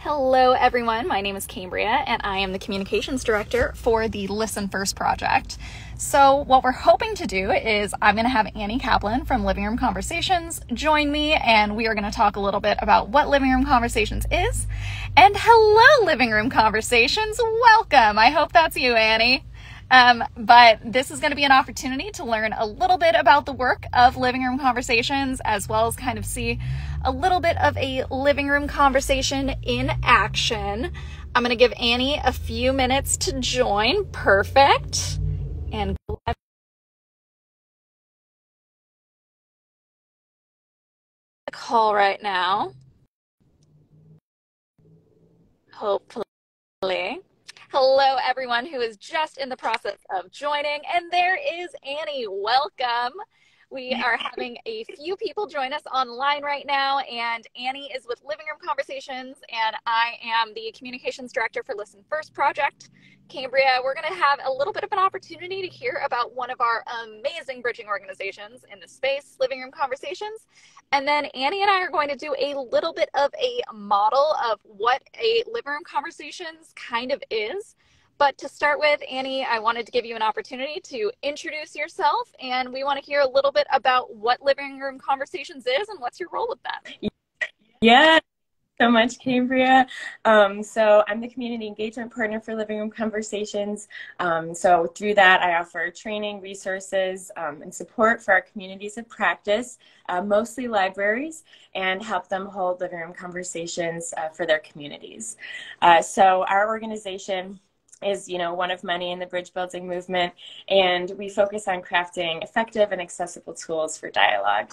Hello everyone, my name is Cambria and I am the Communications Director for the Listen First project. So what we're hoping to do is I'm going to have Annie Kaplan from Living Room Conversations join me, and we are going to talk a little bit about what Living Room Conversations is. And hello Living Room Conversations, welcome! I hope that's you, Annie. But this is going to be an opportunity to learn a little bit about the work of Living Room Conversations, as well as kind of see a little bit of a living room conversation in action. I'm going to give Annie a few minutes to join. Perfect. And call right now. Hopefully. Hello, everyone who is just in the process of joining. And there is Annie. Welcome. We are having a few people join us online right now, and Annie is with Living Room Conversations, and I am the Communications Director for Listen First project. Cambria, we're going to have a little bit of an opportunity to hear about one of our amazing bridging organizations in the space, Living Room Conversations. And then Annie and I are going to do a little bit of a model of what a Living Room Conversations kind of is. But to start with, Annie, I wanted to give you an opportunity to introduce yourself, and we want to hear a little bit about what Living Room Conversations is and what's your role with them. Yeah, so much, Cambria. So I'm the community engagement partner for Living Room Conversations. So through that, I offer training, resources, and support for our communities of practice, mostly libraries, and help them hold Living Room Conversations for their communities. So our organization is, one of many in the bridge building movement, and we focus on crafting effective and accessible tools for dialogue.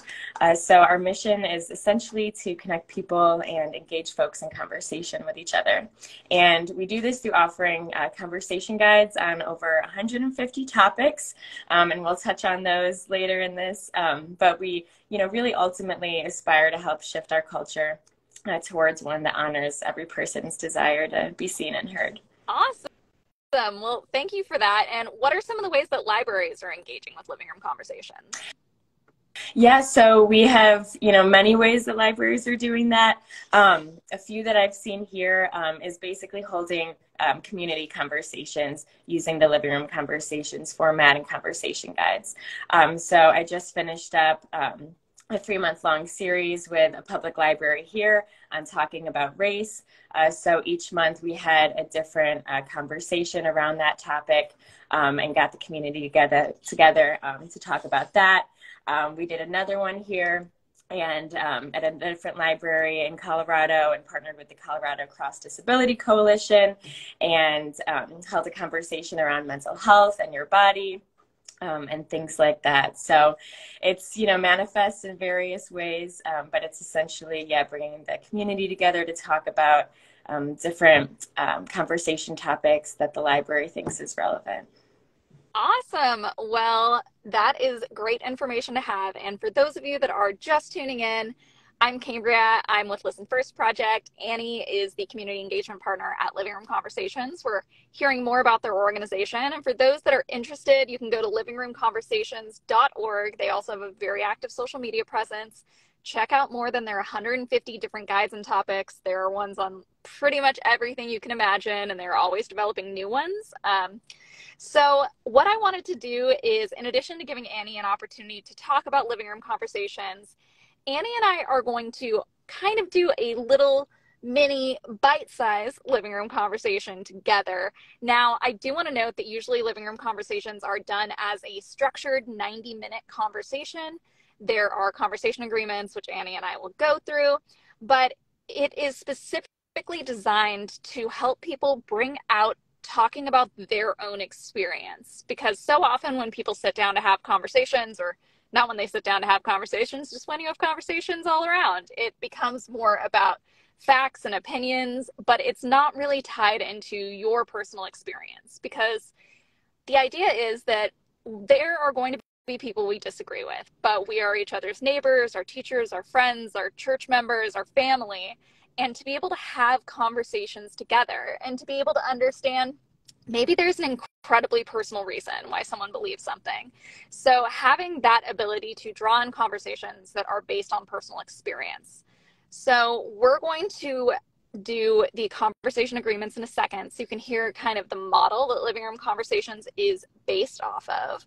So our mission is essentially to connect people and engage folks in conversation with each other. And we do this through offering conversation guides on over 150 topics, and we'll touch on those later in this. But we, really ultimately aspire to help shift our culture towards one that honors every person's desire to be seen and heard. Awesome. Well, thank you for that. And what are some of the ways that libraries are engaging with Living Room Conversations? Yeah, so we have, many ways that libraries are doing that. A few that I've seen here is basically holding community conversations using the Living Room Conversations format and conversation guides. So I just finished up a 3-month-long series with a public library here on talking about race. So each month we had a different conversation around that topic and got the community together to talk about that. We did another one here and at a different library in Colorado, and partnered with the Colorado Cross Disability Coalition, and held a conversation around mental health and your body. And things like that. So it's, manifests in various ways, but it's essentially, bringing the community together to talk about different conversation topics that the library thinks is relevant. Awesome. Well, that is great information to have. And for those of you that are just tuning in, I'm Cambria. I'm with Listen First Project. Annie is the community engagement partner at Living Room Conversations. We're hearing more about their organization. And for those that are interested, you can go to livingroomconversations.org. They also have a very active social media presence. Check out more than their 150 different guides and topics. There are ones on pretty much everything you can imagine, and they're always developing new ones. So what I wanted to do is, in addition to giving Annie an opportunity to talk about Living Room Conversations, Annie and I are going to kind of do a little mini bite-sized living room conversation together. Now, I do want to note that usually living room conversations are done as a structured 90-minute conversation. There are conversation agreements, which Annie and I will go through, but it is specifically designed to help people bring out talking about their own experience. Because so often when people sit down to have conversations, or not when they sit down to have conversations, just when you have conversations all around, it becomes more about facts and opinions, but it's not really tied into your personal experience, because the idea is that there are going to be people we disagree with, but we are each other's neighbors, our teachers, our friends, our church members, our family, and to be able to have conversations together and to be able to understand maybe there's an incredibly personal reason why someone believes something. So having that ability to draw in conversations that are based on personal experience. So we're going to do the conversation agreements in a second so you can hear kind of the model that Living Room Conversations is based off of.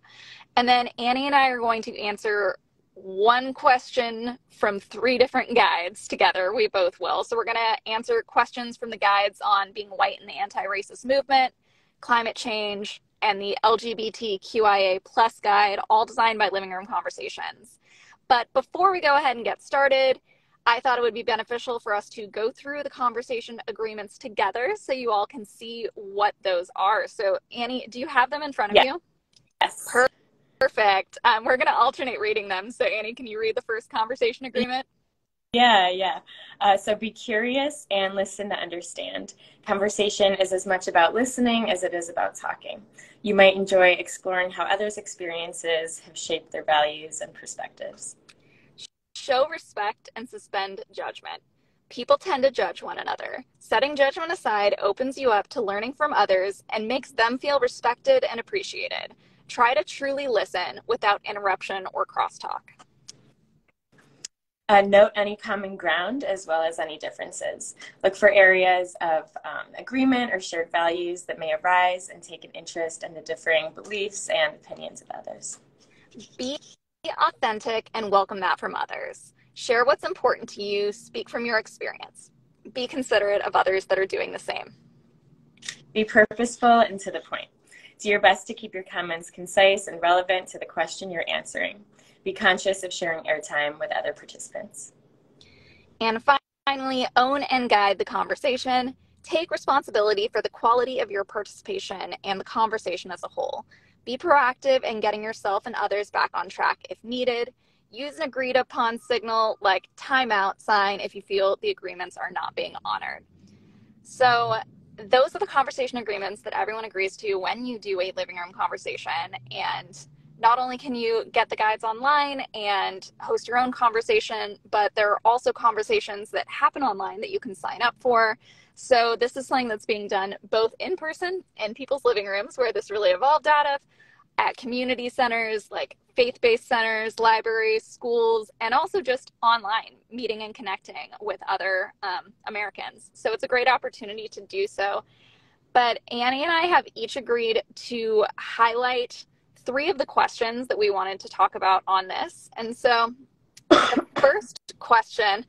And then Annie and I are going to answer one question from 3 different guides together. We both will. So we're going to answer questions from the guides on being white in the anti-racist movement, climate change, and the LGBTQIA plus guide, all designed by Living Room Conversations. But before we go ahead and get started, I thought it would be beneficial for us to go through the conversation agreements together so you all can see what those are. So Annie, do you have them in front of you? Yes. Perfect. We're going to alternate reading them. So Annie, can you read the first conversation agreement? Yeah. So be curious and listen to understand. Conversation is as much about listening as it is about talking. You might enjoy exploring how others' experiences have shaped their values and perspectives. Show respect and suspend judgment. People tend to judge one another. Setting judgment aside opens you up to learning from others and makes them feel respected and appreciated. Try to truly listen without interruption or crosstalk. Note any common ground as well as any differences. Look for areas of agreement or shared values that may arise and take an interest in the differing beliefs and opinions of others. Be authentic and welcome that from others. Share what's important to you. Speak from your experience. Be considerate of others that are doing the same. Be purposeful and to the point. Do your best to keep your comments concise and relevant to the question you're answering. Be conscious of sharing airtime with other participants. And finally, own and guide the conversation. Take responsibility for the quality of your participation and the conversation as a whole. Be proactive in getting yourself and others back on track if needed. Use an agreed upon signal like timeout sign if you feel the agreements are not being honored. So those are the conversation agreements that everyone agrees to when you do a living room conversation. And not only can you get the guides online and host your own conversation, but there are also conversations that happen online that you can sign up for. So this is something that's being done both in person in people's living rooms, where this really evolved out of, at community centers like faith-based centers, libraries, schools, and also just online, meeting and connecting with other Americans. So it's a great opportunity to do so. But Annie and I have each agreed to highlight 3 of the questions that we wanted to talk about on this. And so the first question,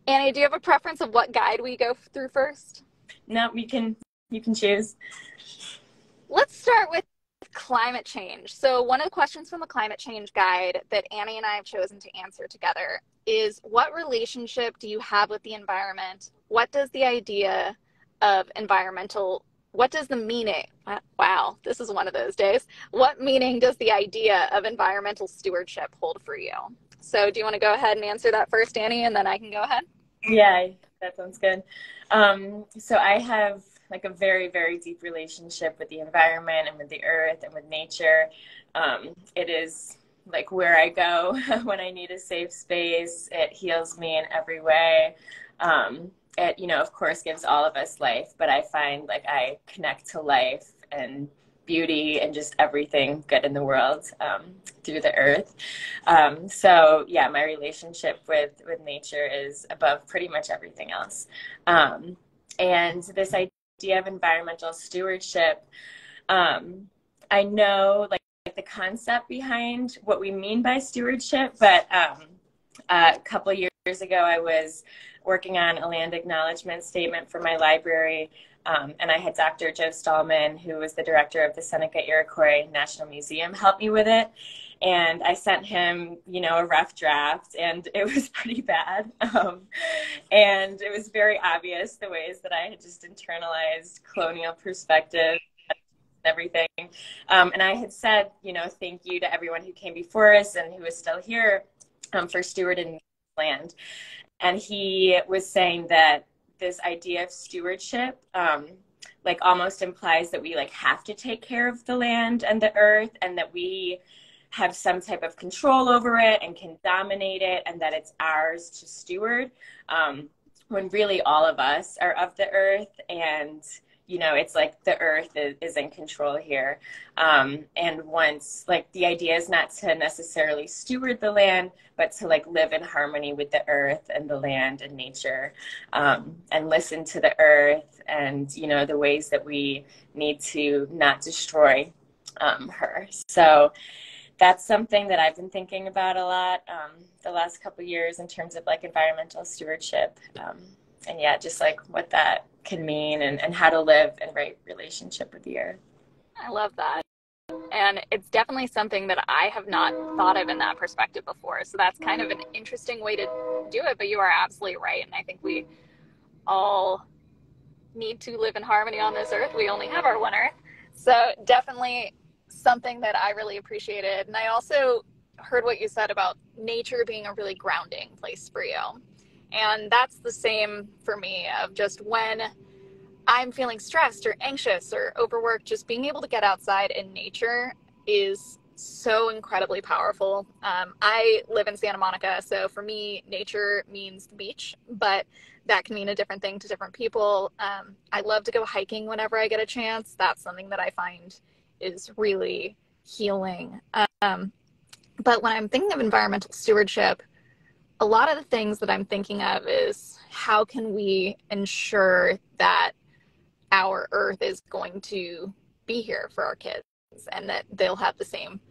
Annie, do you have a preference of what guide we go through first? No, you can choose. Let's start with climate change. So one of the questions from the climate change guide that Annie and I have chosen to answer together is, what relationship do you have with the environment? What does the idea of what does the meaning, wow, this is one of those days. What meaning does the idea of environmental stewardship hold for you? So do you want to go ahead and answer that first, Annie, and then I can go ahead? Yeah, that sounds good. So I have like a very, very deep relationship with the environment and with the earth and with nature. It is like where I go when I need a safe space. It heals me in every way. It, of course, gives all of us life, but I find like I connect to life and beauty and just everything good in the world through the earth. So yeah, my relationship with nature is above pretty much everything else. And this idea of environmental stewardship, I know like the concept behind what we mean by stewardship, but a couple of years ago, I was working on a land acknowledgement statement for my library. And I had Dr. Joe Stallman, who was the director of the Seneca Iroquois National Museum, help me with it. And I sent him, a rough draft, and it was pretty bad. And it was very obvious the ways that I had just internalized colonial perspective and everything. And I had said, thank you to everyone who came before us and who is still here for stewarding land. And he was saying that this idea of stewardship almost implies that we have to take care of the land and the earth, and that we have some type of control over it and can dominate it, and that it's ours to steward, when really all of us are of the earth. And it's like the earth is in control here. And once, like, the idea is not to necessarily steward the land, but to like live in harmony with the earth and the land and nature, and listen to the earth and, the ways that we need to not destroy her. So that's something that I've been thinking about a lot the last couple of years in terms of like environmental stewardship. And yeah, just like what that can mean and how to live in right relationship with the earth. I love that. And it's definitely something that I have not thought of in that perspective before. So that's kind of an interesting way to do it, but you are absolutely right. And I think we all need to live in harmony on this earth. We only have our one earth. So definitely something that I really appreciated. And I also heard what you said about nature being a really grounding place for you. And that's the same for me, of just when I'm feeling stressed or anxious or overworked, just being able to get outside in nature is so incredibly powerful. I live in Santa Monica, so for me, nature means the beach, but that can mean a different thing to different people. I love to go hiking whenever I get a chance. That's something that I find is really healing. But when I'm thinking of environmental stewardship, a lot of the things that I'm thinking of is how can we ensure that our earth is going to be here for our kids and that they'll have the same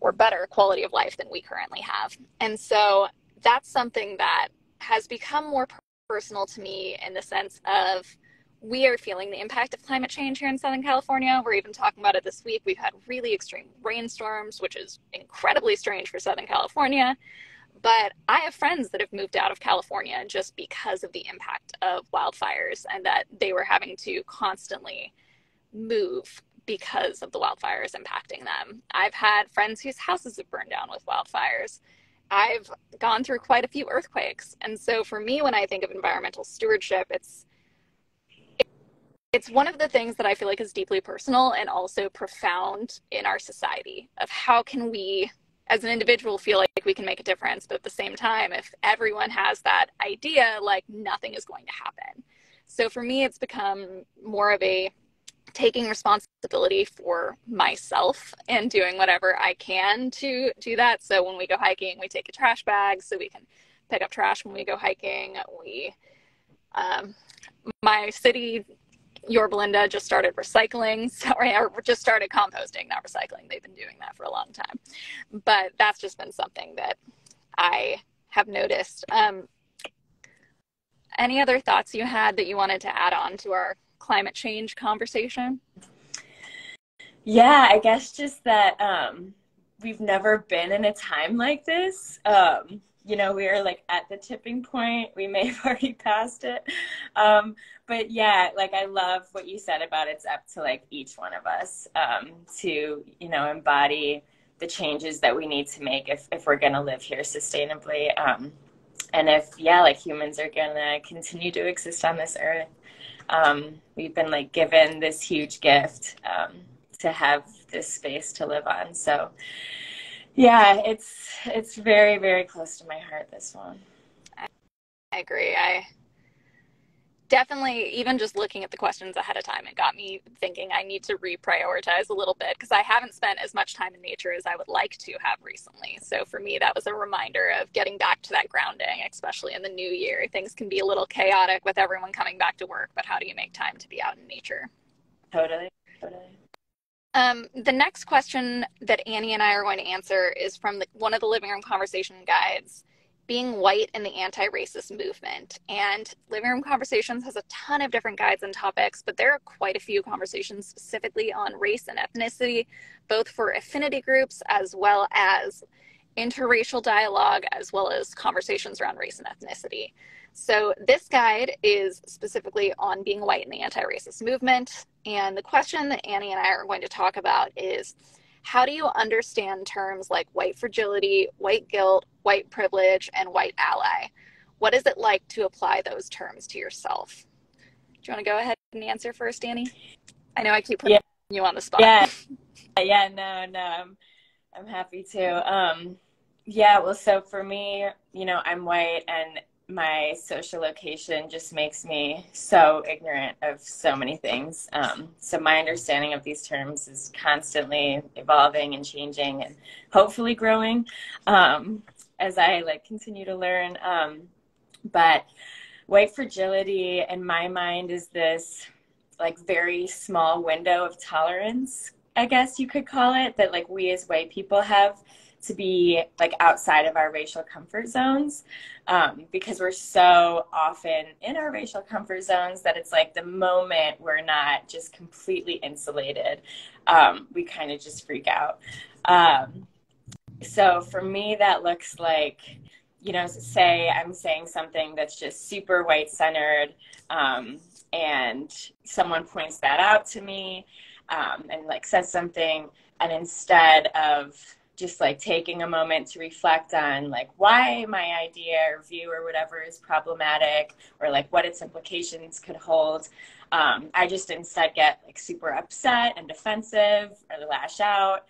or better quality of life than we currently have. And so that's something that has become more personal to me in the sense of we are feeling the impact of climate change here in Southern California. We're even talking about it this week. We've had really extreme rainstorms, which is incredibly strange for Southern California. But I have friends that have moved out of California just because of the impact of wildfires and that they were having to constantly move because of the wildfires impacting them. I've had friends whose houses have burned down with wildfires. I've gone through quite a few earthquakes. And so for me, when I think of environmental stewardship, it's one of the things that I feel like is deeply personal and also profound in our society of how can we as an individual feel like we can make a difference, but at the same time, if everyone has that idea, like nothing is going to happen. So for me, it's become more of a taking responsibility for myself and doing whatever I can to do that. So when we go hiking, we take a trash bag so we can pick up trash when we go hiking. My city, Yorba Linda, just started recycling. Sorry, or just started composting, not recycling. They've been doing that for a long time. But that's just been something that I have noticed. Any other thoughts you had that you wanted to add on to our climate change conversation? Yeah, I guess just that we've never been in a time like this. We are like at the tipping point. We may have already passed it. But yeah, like I love what you said about it's up to like each one of us to, embody the changes that we need to make if we're going to live here sustainably. And if, like humans are going to continue to exist on this earth, we've been like given this huge gift to have this space to live on. So yeah, it's very, very close to my heart, this one. I agree. I definitely, even just looking at the questions ahead of time, it got me thinking I need to reprioritize a little bit because I haven't spent as much time in nature as I would like to have recently. So for me, that was a reminder of getting back to that grounding, especially in the new year. Things can be a little chaotic with everyone coming back to work, but how do you make time to be out in nature? Totally. The next question that Annie and I are going to answer is from one of the Living Room Conversation guides, being white in the anti-racist movement. And Living Room Conversations has a ton of different guides and topics, but there are quite a few conversations specifically on race and ethnicity, both for affinity groups as well as interracial dialogue, as well as conversations around race and ethnicity. So this guide is specifically on being white in the anti-racist movement. And the question that Annie and I are going to talk about is, how do you understand terms like white fragility, white guilt, white privilege, and white ally? What is it like to apply those terms to yourself? Do you want to go ahead and answer first, Annie? I know I keep putting you on the spot. No, I'm happy to. Well, so for me, I'm white, and my social location just makes me so ignorant of so many things. So my understanding of these terms is constantly evolving and changing and hopefully growing as I like continue to learn. But white fragility in my mind is this like very small window of tolerance, I guess you could call it, that like we as white people have to be like outside of our racial comfort zones, because we're so often in our racial comfort zones that it's like the moment we're not just completely insulated, we kind of just freak out. So for me, that looks like, you know, say I'm saying something that's just super white centered, and someone points that out to me, and like says something, and instead of just like taking a moment to reflect on like why my idea or view or whatever is problematic or like what its implications could hold, I just instead get like super upset and defensive or lash out.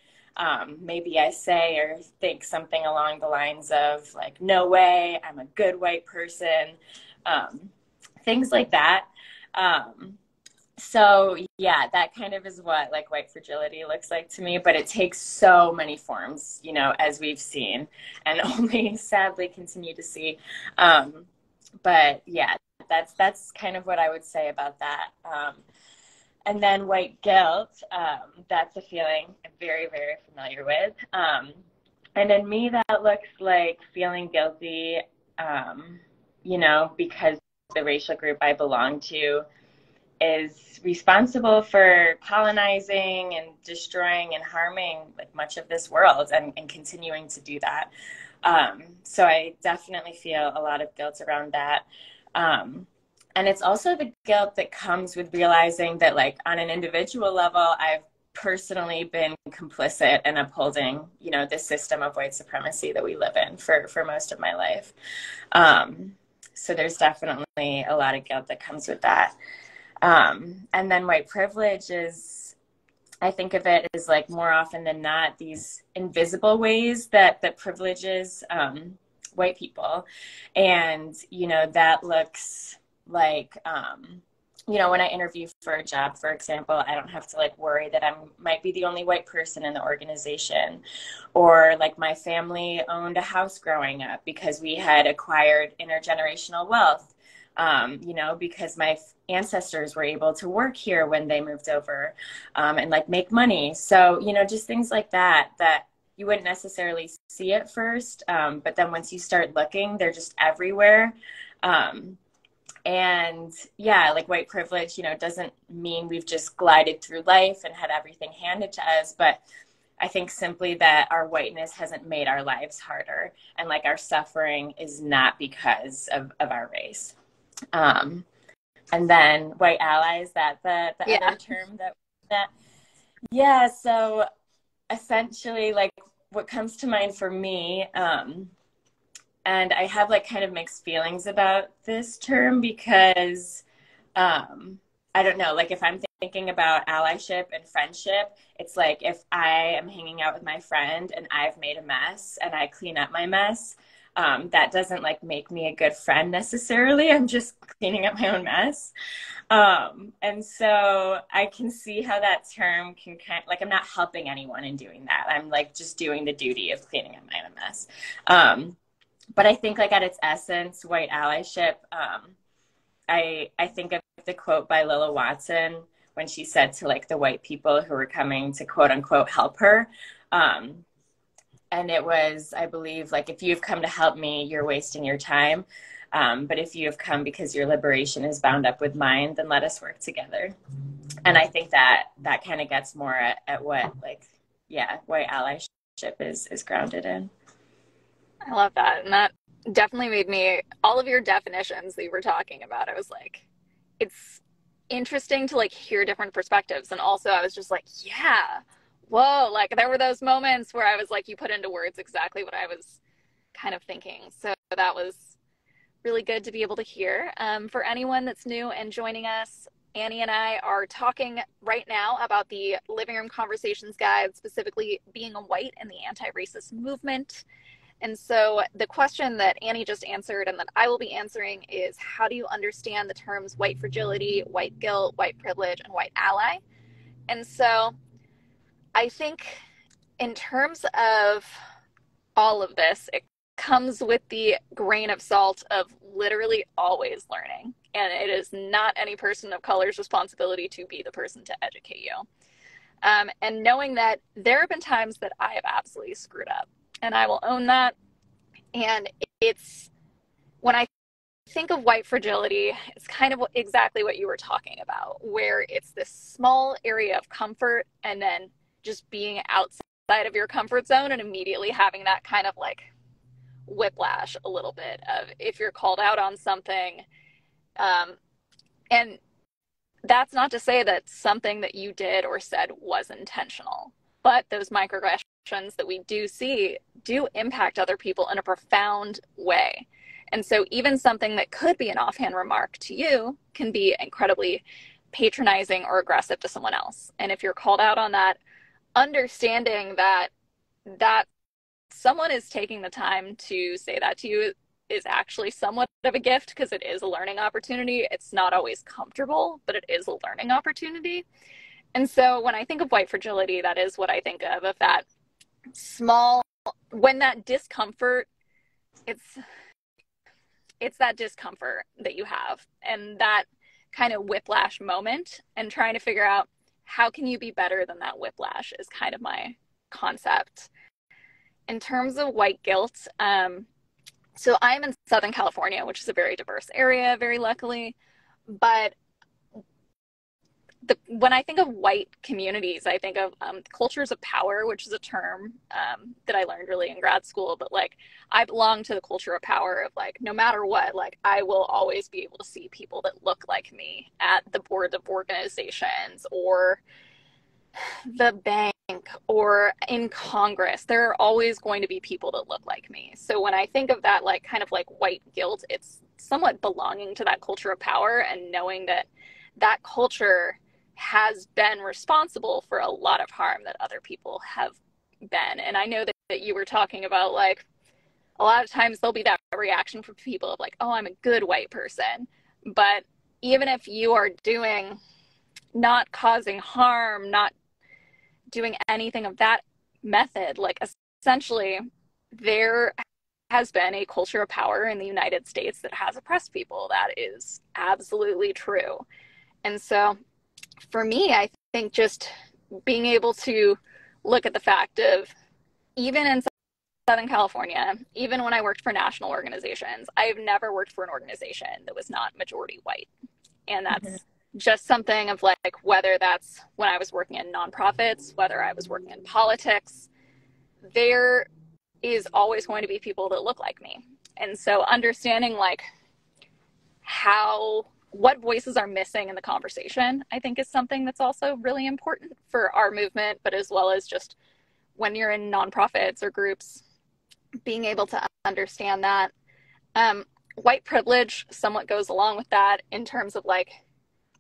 Maybe I say or think something along the lines of like, no way, I'm a good white person, things like that. So yeah, that kind of is what like white fragility looks like to me, but it takes so many forms, you know, as we've seen and only sadly continue to see. But yeah, that's kind of what I would say about that. And then white guilt, that's a feeling I'm very, very familiar with. And in me, that looks like feeling guilty, you know, because the racial group I belong to is responsible for colonizing and destroying and harming like much of this world and continuing to do that. So I definitely feel a lot of guilt around that. And it's also the guilt that comes with realizing that like on an individual level, I've personally been complicit in upholding, you know, this system of white supremacy that we live in for most of my life. So there's definitely a lot of guilt that comes with that. And then white privilege is, I think of it as like more often than not, these invisible ways that privileges white people. And, you know, that looks like, you know, when I interview for a job, for example, I don't have to like worry that I might be the only white person in the organization, or like my family owned a house growing up because we had acquired intergenerational wealth. You know, because my ancestors were able to work here when they moved over, and like make money. So, you know, just things like that, that you wouldn't necessarily see at first. But then once you start looking, they're just everywhere. And yeah, like white privilege, you know, doesn't mean we've just glided through life and had everything handed to us. But I think simply that our whiteness hasn't made our lives harder. And like our suffering is not because of our race. And then white allies, that the Yeah. other term that yeah, so essentially like what comes to mind for me, and I have like kind of mixed feelings about this term because I don't know, like if I'm thinking about allyship and friendship, it's like if I am hanging out with my friend and I've made a mess and I clean up my mess, that doesn't like make me a good friend necessarily. I'm just cleaning up my own mess. And so I can see how that term can kind of, like, I'm not helping anyone in doing that. I'm like just doing the duty of cleaning up my own mess. But I think like at its essence, white allyship, I think of the quote by Lilla Watson when she said to like the white people who were coming to quote unquote help her. And it was, I believe, like, if you've come to help me, you're wasting your time. But if you have come because your liberation is bound up with mine, then let us work together. And I think that kind of gets more at what, like, yeah, white allyship is grounded in. I love that. And that definitely made me, all of your definitions that you were talking about, I was like, it's interesting to like hear different perspectives. And also I was just like, yeah, whoa, like there were those moments where I was like, you put into words exactly what I was kind of thinking. So that was really good to be able to hear. For anyone that's new and joining us, Annie and I are talking right now about the Living Room Conversations Guide, specifically being a white in the anti-racist movement. And so the question that Annie just answered and that I will be answering is, how do you understand the terms white fragility, white guilt, white privilege, and white ally? And so I think in terms of all of this, it comes with the grain of salt of literally always learning. And it is not any person of color's responsibility to be the person to educate you. And knowing that there have been times that I have absolutely screwed up, and I will own that. And it's, when I think of white fragility, it's kind of exactly what you were talking about, where it's this small area of comfort and then just being outside of your comfort zone and immediately having that kind of like whiplash a little bit of if you're called out on something. And that's not to say that something that you did or said was intentional, but those microaggressions that we do see do impact other people in a profound way. And so even something that could be an offhand remark to you can be incredibly patronizing or aggressive to someone else. And if you're called out on that, understanding that someone is taking the time to say that to you is actually somewhat of a gift, because it is a learning opportunity. It's not always comfortable, but it is a learning opportunity. And so when I think of white fragility, that is what I think of that small, when that discomfort, it's that discomfort that you have and that kind of whiplash moment, and trying to figure out how can you be better than that whiplash is kind of my concept. In terms of white guilt, so I'm in Southern California, which is a very diverse area, very luckily. But when I think of white communities, I think of cultures of power, which is a term that I learned really in grad school. But like, I belong to the culture of power of like, no matter what, like I will always be able to see people that look like me at the boards of organizations or the bank or in Congress. There are always going to be people that look like me. So when I think of that, like kind of like white guilt, it's somewhat belonging to that culture of power and knowing that that culture has been responsible for a lot of harm that other people have been. And I know that you were talking about like, a lot of times there'll be that reaction from people of like, oh, I'm a good white person. But even if you are not causing harm, not doing anything of that method, like essentially there has been a culture of power in the United States that has oppressed people. That is absolutely true. And so for me, I think just being able to look at the fact of, even in Southern California, even when I worked for national organizations, I've never worked for an organization that was not majority white. And that's just something of like, whether that's when I was working in nonprofits, whether I was working in politics, there is always going to be people that look like me. And so understanding like what voices are missing in the conversation, I think is something that's also really important for our movement, but as well as just when you're in nonprofits or groups, being able to understand that. White privilege somewhat goes along with that in terms of like,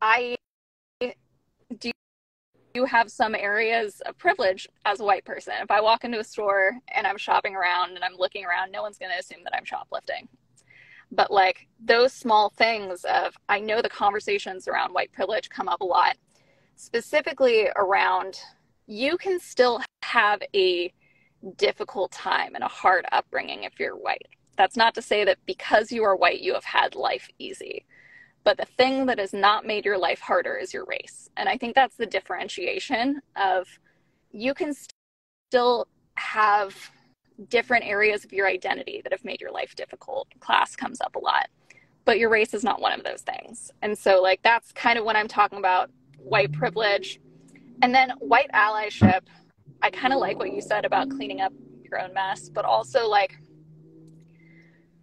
I do have some areas of privilege as a white person. If I walk into a store and I'm shopping around and I'm looking around, no one's going to assume that I'm shoplifting. But like those small things of, I know the conversations around white privilege come up a lot, specifically around, you can still have a difficult time and a hard upbringing if you're white. That's not to say that because you are white, you have had life easy. But the thing that has not made your life harder is your race. And I think that's the differentiation of, you can still have different areas of your identity that have made your life difficult. Class comes up a lot, but your race is not one of those things. And so like, that's kind of when I'm talking about white privilege. And then white allyship, I kind of like what you said about cleaning up your own mess, but also like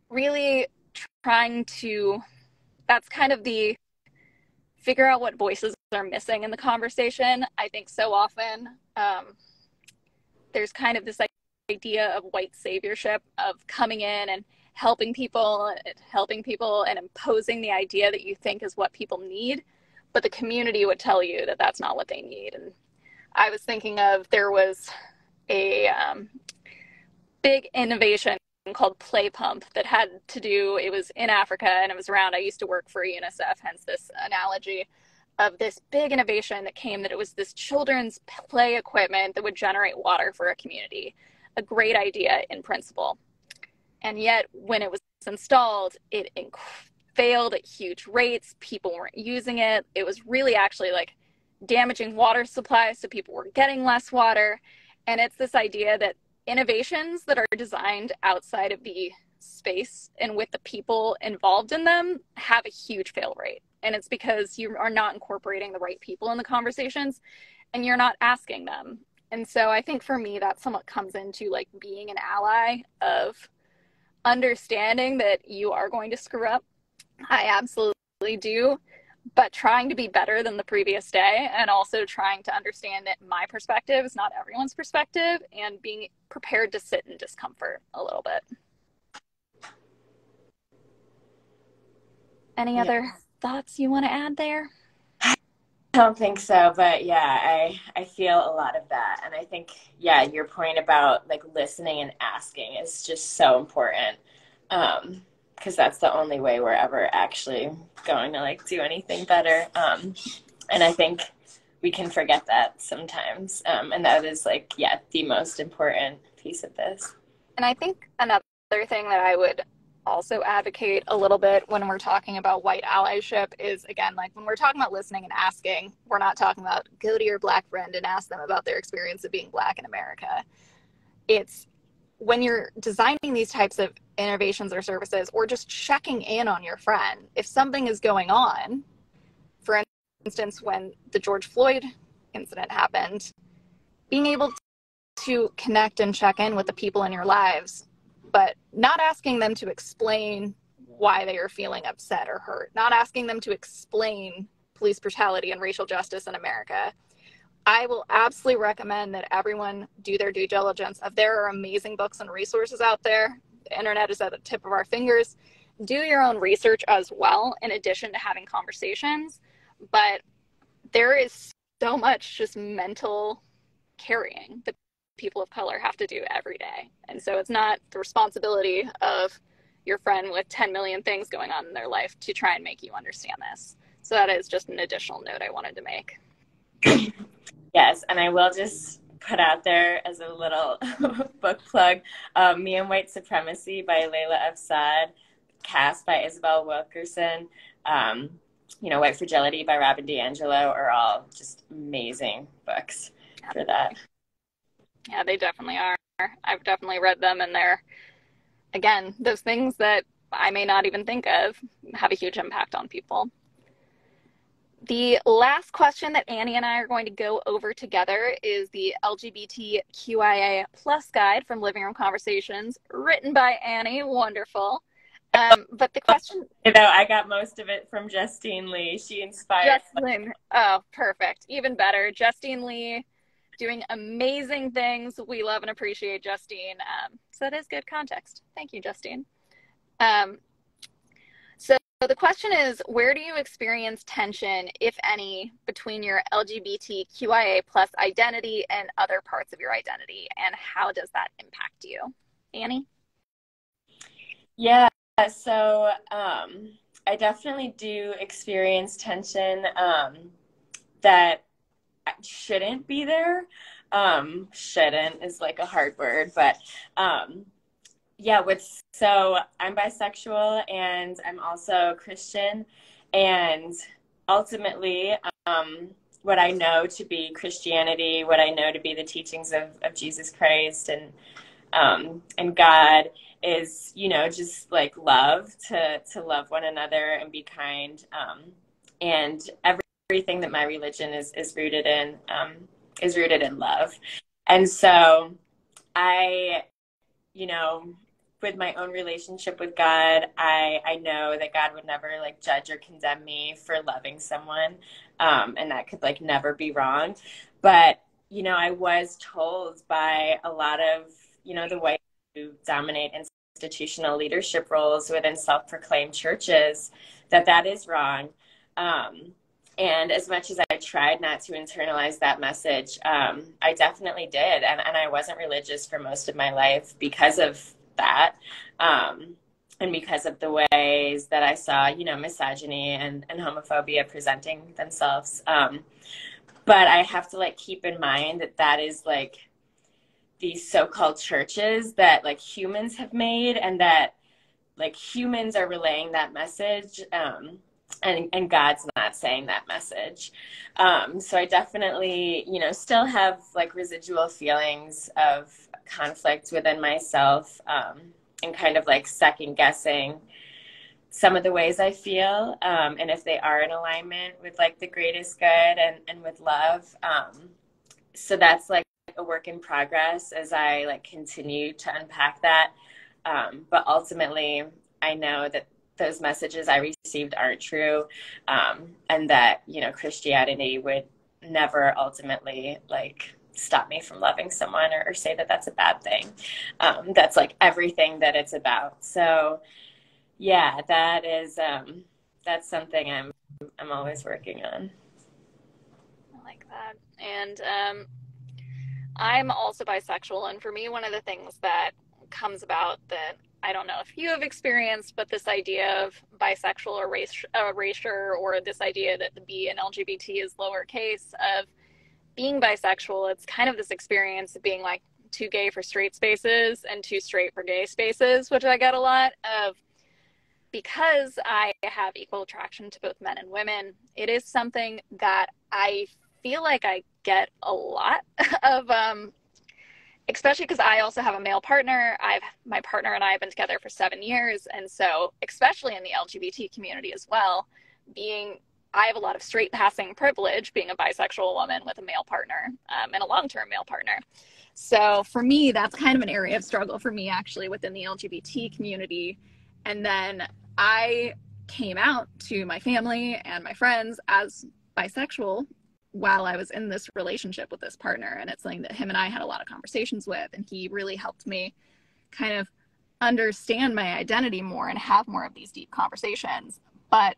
really trying to, that's kind of the figure out what voices are missing in the conversation. I think so often there's kind of this idea of white saviorship, of coming in and helping people and imposing the idea that you think is what people need, but the community would tell you that that's not what they need. And I was thinking of, there was a big innovation called Play Pump that had to do, it was in Africa and it was around, I used to work for UNICEF, hence this analogy of this big innovation that came, that it was this children's play equipment that would generate water for a community. A great idea in principle. And yet when it was installed, it failed at huge rates. People weren't using it. It was really actually like damaging water supplies, so people were getting less water. And it's this idea that innovations that are designed outside of the space and with the people involved in them have a huge fail rate. And it's because you are not incorporating the right people in the conversations and you're not asking them. And so I think for me, that somewhat comes into like being an ally of understanding that you are going to screw up. I absolutely do, but trying to be better than the previous day, and also trying to understand that my perspective is not everyone's perspective, and being prepared to sit in discomfort a little bit. Any other thoughts you want to add there? I don't think so, but yeah, I feel a lot of that. And I think, yeah, your point about like listening and asking is just so important. Because that's the only way we're ever actually going to like do anything better. And I think we can forget that sometimes. And that is like, yeah, the most important piece of this. And I think another thing that I would also advocate a little bit when we're talking about white allyship is, again, like when we're talking about listening and asking, we're not talking about go to your Black friend and ask them about their experience of being Black in America. It's when you're designing these types of innovations or services, or just checking in on your friend, if something is going on, for instance, when the George Floyd incident happened, being able to connect and check in with the people in your lives, but not asking them to explain why they are feeling upset or hurt, not asking them to explain police brutality and racial justice in America. I will absolutely recommend that everyone do their due diligence. There are amazing books and resources out there. The internet is at the tip of our fingers. Do your own research as well, in addition to having conversations. But there is so much just mental carrying that people of color have to do every day. And so it's not the responsibility of your friend with 10 million things going on in their life to try and make you understand this. So that is just an additional note I wanted to make. Yes, and I will just put out there as a little book plug, Me and White Supremacy by Layla F. Saad, Cast by Isabel Wilkerson, White Fragility by Robin DiAngelo are all just amazing books for that. Yeah, they definitely are. I've definitely read them, and they're, again, those things that I may not even think of have a huge impact on people. The last question that Annie and I are going to go over together is the LGBTQIA plus guide from Living Room Conversations, written by Annie. Wonderful. But the question... I got most of it from Justine Lee. She inspired... Justine. Oh, perfect. Even better. Justine Lee doing amazing things. We love and appreciate Justine. So that is good context. Thank you, Justine. So the question is, where do you experience tension, if any, between your LGBTQIA plus identity and other parts of your identity? And how does that impact you? Annie? Yeah, so I definitely do experience tension that shouldn't be there. Shouldn't is like a hard word, but so I'm bisexual and I'm also Christian, and ultimately what I know to be Christianity, what I know to be the teachings of Jesus Christ and God is, just like love, to love one another and be kind, and everything that my religion is rooted in love. And so I, with my own relationship with God, I know that God would never like judge or condemn me for loving someone. And that could like never be wrong. But, I was told by a lot of, the white who dominate institutional leadership roles within self-proclaimed churches that is wrong. And as much as I tried not to internalize that message, I definitely did. And I wasn't religious for most of my life because of that. And because of the ways that I saw, you know, misogyny and homophobia presenting themselves. But I have to like keep in mind that that is like these so-called churches that like humans have made, and that like humans are relaying that message. And God's not saying that message. So I definitely, you know, still have like residual feelings of conflict within myself, and kind of like second guessing some of the ways I feel, and if they are in alignment with like the greatest good and with love. So that's like a work in progress as I like continue to unpack that. But ultimately, I know that those messages I received aren't true, and that, you know, Christianity would never ultimately like stop me from loving someone or say that that's a bad thing. That's like everything that it's about. So yeah, that is that's something I'm always working on. I like that. And I'm also bisexual, and for me, one of the things that comes about that I don't know if you have experienced, but this idea of bisexual or erasure, or this idea that the B in LGBT is lowercase, of being bisexual, it's kind of this experience of being like too gay for straight spaces and too straight for gay spaces, which I get a lot of. Because I have equal attraction to both men and women, it is something that I feel like I get a lot of, especially because I also have a male partner. My partner and I have been together for 7 years. And so, especially in the LGBT community as well, I have a lot of straight passing privilege being a bisexual woman with a male partner, and a long-term male partner. So for me, that's kind of an area of struggle for me actually within the LGBT community. And then I came out to my family and my friends as bisexual while I was in this relationship with this partner. And it's something that him and I had a lot of conversations with, and he really helped me kind of understand my identity more and have more of these deep conversations. But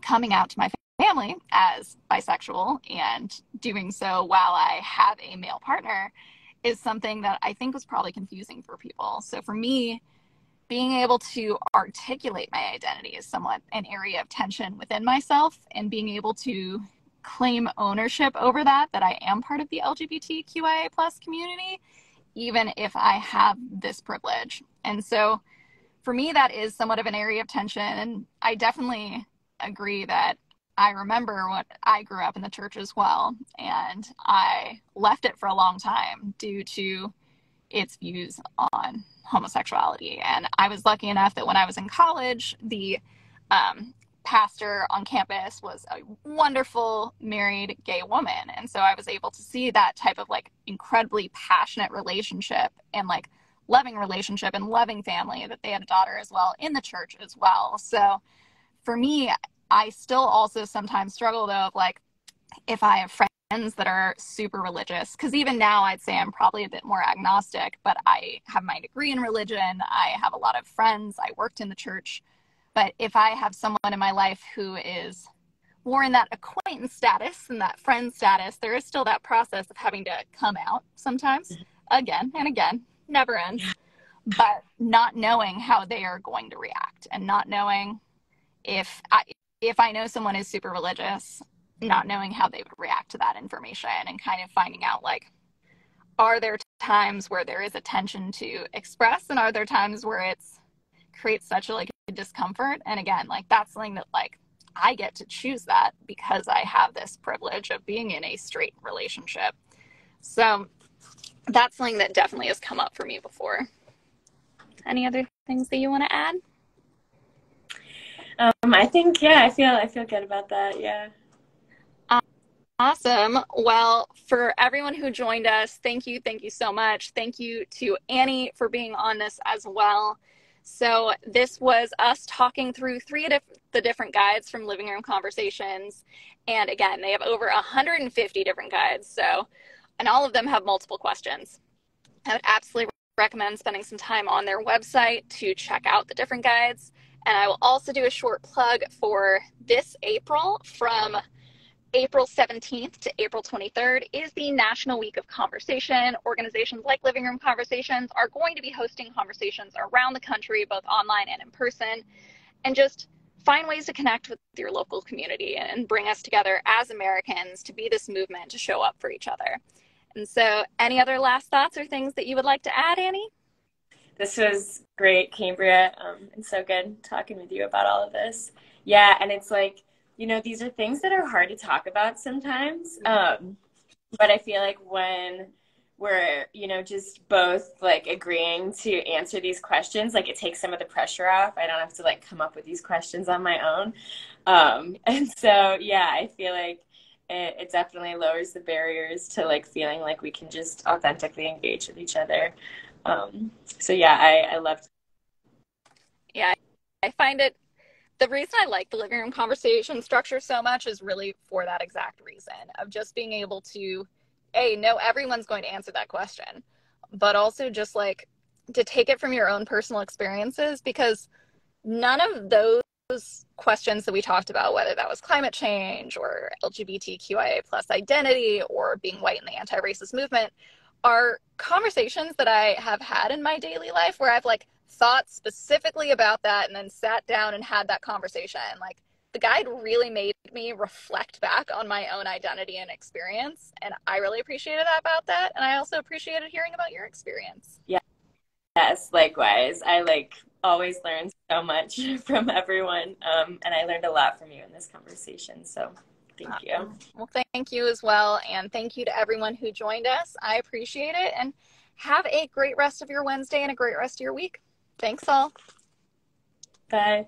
coming out to my family as bisexual and doing so while I have a male partner is something that I think was probably confusing for people. So for me, being able to articulate my identity is somewhat an area of tension within myself, and being able to claim ownership over that I am part of the LGBTQIA plus community, even if I have this privilege. And so for me, that is somewhat of an area of tension. And I definitely agree that I remember what I grew up in the church as well. And I left it for a long time due to its views on homosexuality. And I was lucky enough that when I was in college, the pastor on campus was a wonderful married gay woman. And so I was able to see that type of like incredibly passionate relationship and like loving relationship and loving family, that they had a daughter as well in the church as well. So for me, I still also sometimes struggle though of like, if I have friends that are super religious, because even now I'd say I'm probably a bit more agnostic, but I have my degree in religion. I have a lot of friends. I worked in the church. But if I have someone in my life who is more in that acquaintance status and that friend status, there is still that process of having to come out sometimes, again and again, never ends, but not knowing how they are going to react, and not knowing if I know someone is super religious, not knowing how they would react to that information, and kind of finding out like, are there times where there is a tension to express, and are there times where it's creates such a like discomfort? And again, like that's something that like I get to choose that because I have this privilege of being in a straight relationship. So that's something that definitely has come up for me before. Any other things that you want to add? I think, yeah, I feel good about that. Yeah. Awesome. Well, for everyone who joined us, thank you so much. Thank you to Annie for being on this as well. So this was us talking through three of the different guides from Living Room Conversations. And again, they have over 150 different guides. So, and all of them have multiple questions. I would absolutely recommend spending some time on their website to check out the different guides. And I will also do a short plug for this April from April 17th to April 23rd is the National Week of Conversation. Organizations like Living Room Conversations are going to be hosting conversations around the country, both online and in person, and just find ways to connect with your local community and bring us together as Americans to be this movement to show up for each other. And so, any other last thoughts or things that you would like to add, Annie? This was great, Cambria. It's so good talking with you about all of this. Yeah, and it's like, these are things that are hard to talk about sometimes. But I feel like when we're, just both like agreeing to answer these questions, like it takes some of the pressure off. I don't have to like come up with these questions on my own. And so, yeah, I feel like it definitely lowers the barriers to like feeling like we can just authentically engage with each other. So yeah, I loved it. Yeah, I find it, the reason I like the living room conversation structure so much is really for that exact reason of just being able to, know everyone's going to answer that question, but also just like to take it from your own personal experiences, because none of those questions that we talked about, whether that was climate change or LGBTQIA plus identity or being white in the anti-racist movement, are conversations that I have had in my daily life where I've like thought specifically about that and then sat down and had that conversation. Like the guide really made me reflect back on my own identity and experience. And I really appreciated that about that. And I also appreciated hearing about your experience. Yeah, yes, likewise. I like always learn so much from everyone. And I learned a lot from you in this conversation. So thank you. Well, thank you as well. And thank you to everyone who joined us. I appreciate it. And have a great rest of your Wednesday and a great rest of your week. Thanks all. Bye.